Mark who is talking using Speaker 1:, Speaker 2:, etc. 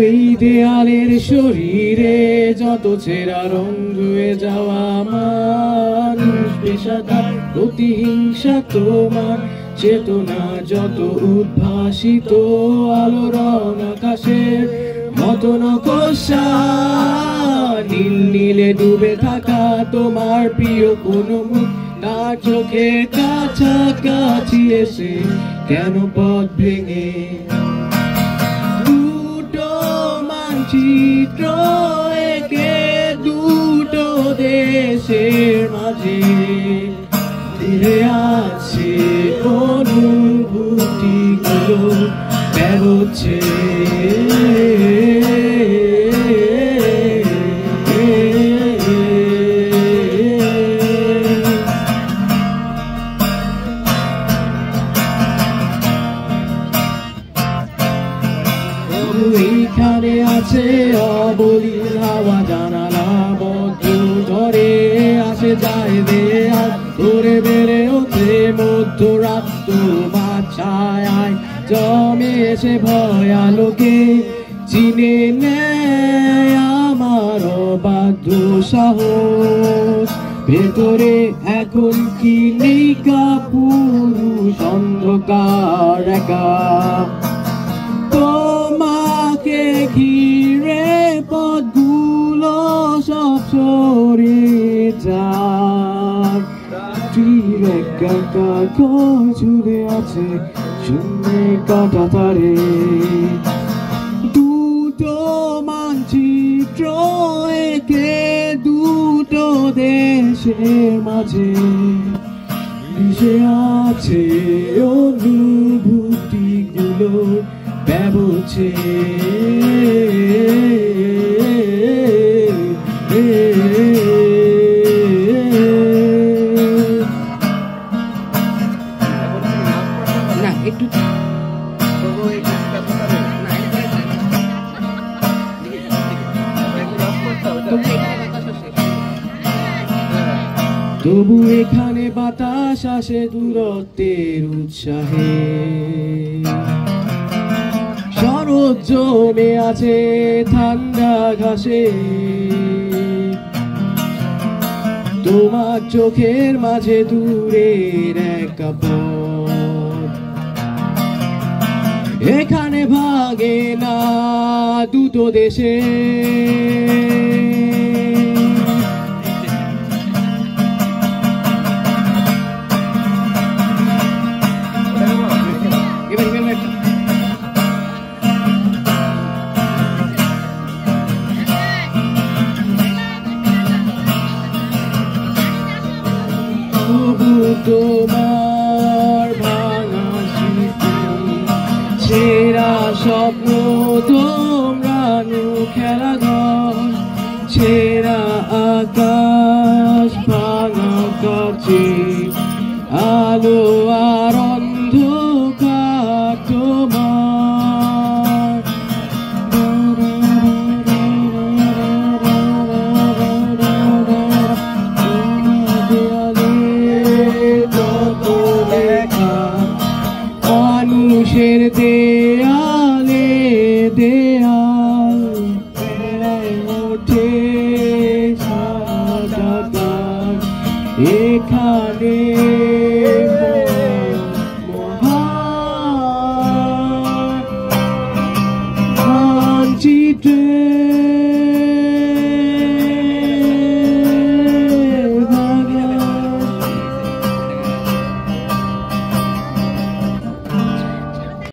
Speaker 1: এই দেয়ালের শরীরে যত ছেঁড়া রং ধুয়ে যাওয়া মানুষ পেশাদার প্রতিহিংসা তোমার চেতনা যত উদ্ভাসিত আলোড়ন আকাশের মতো নকশা নীল নীলে ডুবে থাকা তোমার প্রিয় কোনো মুখ তার চোখে কাছাকাছি এসে কেন পথ ভেঙে চিত্র একে দুটো দেশের মাঝে ধীরে আছে অনুভূতিগুলো বেরোচ্ছে এইখানে আছে অবলীল হাওয়া জানালা বদ্ধ ধরে আসে যায় দেয়াল ধরে বেড়ে ওঠে মধ্যরাত তোমার ছায়ায় জমে এসে ভয় আলোকে চিনে নেয় আমার অবাধ্য সাহস ভেতরে এখন কি নেই কাপুরুষ অন্ধকার একা তোমাকে ঘিরে পথগুলো সব সরিয়ে যায় ঝুলে আছে শূন্যে কাটা তারে দুটো মানচিত্র একে দুটো দেশের মাঝে মিশে আছে অনুভূতিগুলোর ব্যবছে না একটু তবু এখানে বাতাস আসে দূরত্বের উৎসাহে শরৎ জমে আছে ঠান্ডা ঘাসে তোমার চোখের মাঝে দূরের এক পথ এখানে ভাগে না দুটো দেশে তোমার ভাঙা স্মৃতি ছেঁড়া স্বপ্ন তোমরানো খেলাঘর ছেঁড়া আকাশ ভাঙা কাছে আলো আর অন্ধকার তোমার মানুষের দেয়ালে দেয়াল ওঠে এখানে মানচিত্রে